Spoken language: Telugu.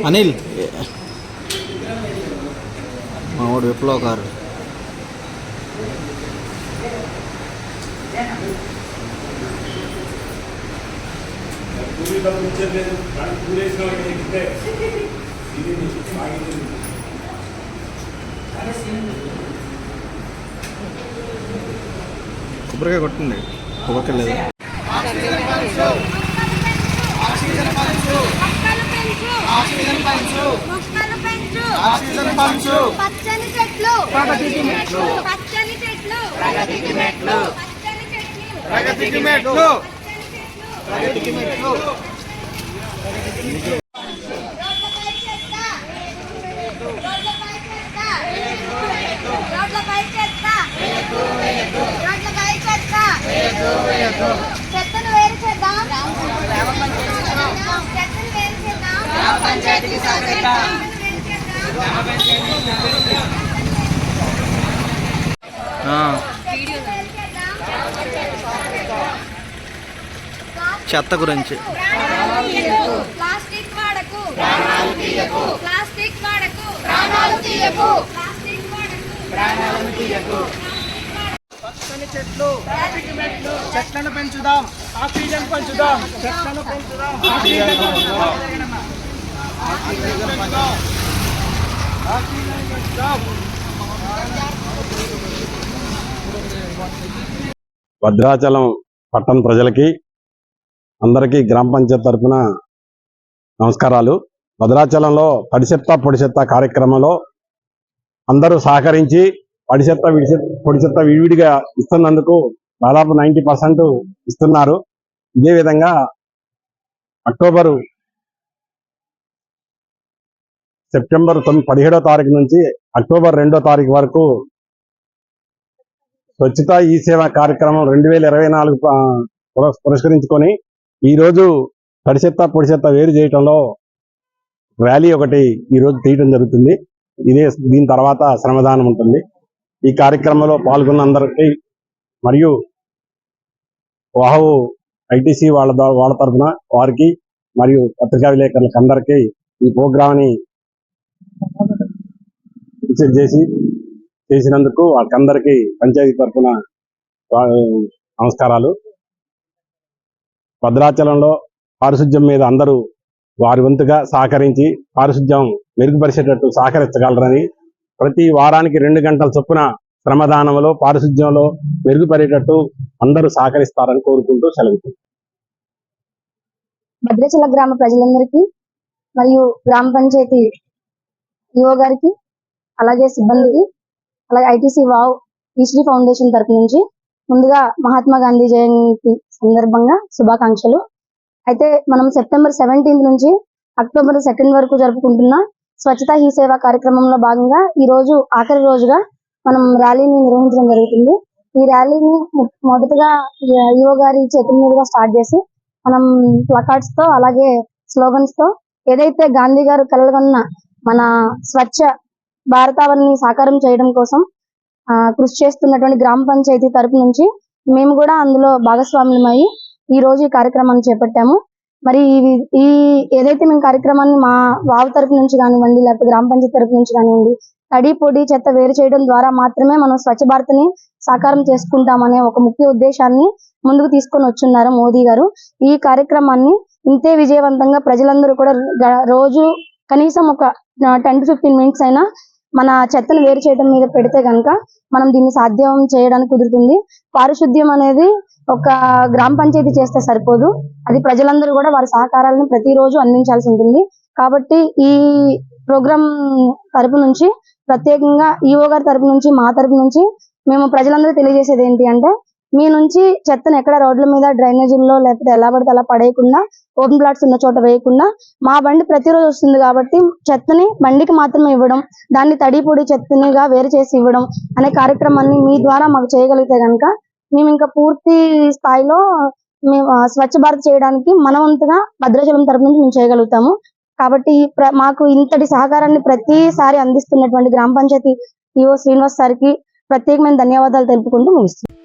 అనిల్ మావాడు విప్లవకారు కొబ్బరికాయ కొట్టండి కొబ్బరికాయ పచ్చని చెట్లు ప్రగతికి మెట్లు పచ్చని చెట్లు ప్రగతికి మెట్లు పచ్చని చెట్లు ప్రగతికి మెట్లు ప్రగతికి మెట్లు రోడ్లపై చెత్త రోడ్లపై చెత్త రోడ్లపై చెత్త రోడ్లపై చెత్త చెత్తను వేరు చేద్దాం చెత్తను వేరు చేద్దాం గ్రామ పంచాయతీకి సహకరిద్దాం చెత్త గురించి ప్లాస్టిక్ వాడకు ప్లాస్టిక్ వాడకు ప్రాణాలు తీయకు ప్లాస్టిక్ వాడకు ప్రాణాలు తీయకు పచ్చని చెట్లు చెట్లను పెంచుదాం ఆక్సిజన్ పంచుదాం చెట్లను పెంచుదాం ఆక్సిజన్ పెంచుదాం భద్రాచలం పట్టణ ప్రజలకి అందరికీ గ్రామ పంచాయతీ తరఫున నమస్కారాలు. భద్రాచలంలో పొడి చెత్త కార్యక్రమంలో అందరూ సహకరించి పొడి చెత్త విడివిడిగా ఇస్తున్నందుకు దాదాపు 90% ఇస్తున్నారు. ఇదే విధంగా సెప్టెంబర్ 17వ తారీఖు నుంచి అక్టోబర్ 2వ తారీఖు వరకు స్వచ్ఛత ఈ సేవ కార్యక్రమం 2024 పురస్కరించుకొని ఈరోజు పొడి చెత్త వేరు చేయటంలో ర్యాలీ ఒకటి ఈరోజు తీయటం జరుగుతుంది. దీని తర్వాత శ్రమదానం ఉంటుంది. ఈ కార్యక్రమంలో పాల్గొన్న అందరికీ మరియు వాహు ఐటీసీ వాళ్ళ తరఫున వారికి మరియు పత్రికా విలేకరులకు అందరికీ ఈ ప్రోగ్రామ్ని చేసినందుకు వాళ్ళకందరికీ పంచాయతీ తరఫున నమస్కారాలు. భద్రాచలంలో పారిశుధ్యం మీద అందరూ వారి వంతుగా సహకరించి పారిశుధ్యం మెరుగుపరిచేటట్టు సహకరించగలరని, ప్రతి వారానికి 2 గంటల చొప్పున శ్రమదానంలో పారిశుధ్యంలో మెరుగుపడేటట్టు అందరూ సహకరిస్తారని కోరుకుంటూ సెలవుతుంది. భద్రాచల గ్రామ ప్రజలందరికీ మరియు గ్రామ పంచాయతీ ఈఓ గారికి అలాగే సిబ్బందికి అలాగే ఐటీసీ వావ్ ఈశ్వరి ఫౌండేషన్ తరపు నుంచి ముందుగా మహాత్మా గాంధీ జయంతి సందర్భంగా శుభాకాంక్షలు. అయితే మనం సెప్టెంబర్ 17 నుంచి అక్టోబర్ 2 వరకు జరుపుకుంటున్న స్వచ్ఛత హీ సేవ కార్యక్రమంలో భాగంగా ఈ రోజు ఆఖరి రోజుగా మనం ర్యాలీని నిర్వహించడం జరుగుతుంది. ఈ ర్యాలీని మొదటగా ఈఓ గారి చేతుల మీదుగా స్టార్ట్ చేసి మనం ప్లకార్డ్స్ తో అలాగే స్లోగన్స్ తో ఏదైతే గాంధీ గారు కలలుగన్న మన స్వచ్ఛ భారతావనిని సాకారం చేయడం కోసం కృషి చేస్తున్నటువంటి గ్రామ పంచాయతీ తరపు నుంచి మేము కూడా అందులో భాగస్వాములమై ఈ రోజు ఈ కార్యక్రమాన్ని చేపట్టాము. మరి ఈ ఏదైతే మేము కార్యక్రమాన్ని మా వావ్ తరపు నుంచి కానివ్వండి, లేకపోతే గ్రామ పంచాయతీ తరపు నుంచి కానివ్వండి, తడి పొడి చెత్త వేరు చేయడం ద్వారా మాత్రమే మనం స్వచ్ఛ భారత్ ని సాకారం చేసుకుంటామనే ఒక ముఖ్య ఉద్దేశాన్ని ముందుకు తీసుకొని వచ్చున్నారు మోదీ గారు. ఈ కార్యక్రమాన్ని ఇంతే విజయవంతంగా ప్రజలందరూ కూడా రోజు కనీసం ఒక 10 to 15 మినిట్స్ అయినా మన చెత్తను వేరు చేయడం మీద పెడితే కనుక మనం దీన్ని సాధ్యం చేయడానికి కుదురుతుంది. పారిశుద్ధ్యం అనేది ఒక గ్రామ పంచాయతీ చేస్తే సరిపోదు, అది ప్రజలందరూ కూడా వారి సహకారాలను ప్రతిరోజు అందించాల్సి ఉంటుంది. కాబట్టి ఈ ప్రోగ్రాం తరపు నుంచి ప్రత్యేకంగా ఈఓ గారి తరపు నుంచి మా తరపు నుంచి మేము ప్రజలందరూ తెలియజేసేది ఏంటి అంటే, మీ నుంచి చెత్తను ఎక్కడ రోడ్ల మీద డ్రైనేజీల్లో లేకపోతే ఎలా పడితే అలా పడేయకుండా, ఓపెన్ ప్లాట్స్ ఉన్న చోట వేయకుండా, మా బండి ప్రతిరోజు వస్తుంది కాబట్టి చెత్తని బండికి మాత్రమే ఇవ్వడం, దాన్ని తడి పొడి చెత్తనిగా వేరు చేసి ఇవ్వడం అనే కార్యక్రమాన్ని మీ ద్వారా మాకు చేయగలిగితే కనుక మేము ఇంకా పూర్తి స్థాయిలో మేము స్వచ్ఛ భారత్ చేయడానికి మన వంతుగా భద్రాచలం తరపు నుంచి మేము చేయగలుగుతాము. కాబట్టి మాకు ఇంతటి సహకారాన్ని ప్రతిసారి అందిస్తున్నటువంటి గ్రామ పంచాయతీ ఈఓ శ్రీనివాస్ సార్కి ప్రత్యేకమైన ధన్యవాదాలు తెలుపుకుంటూ ముగిస్తున్నాం.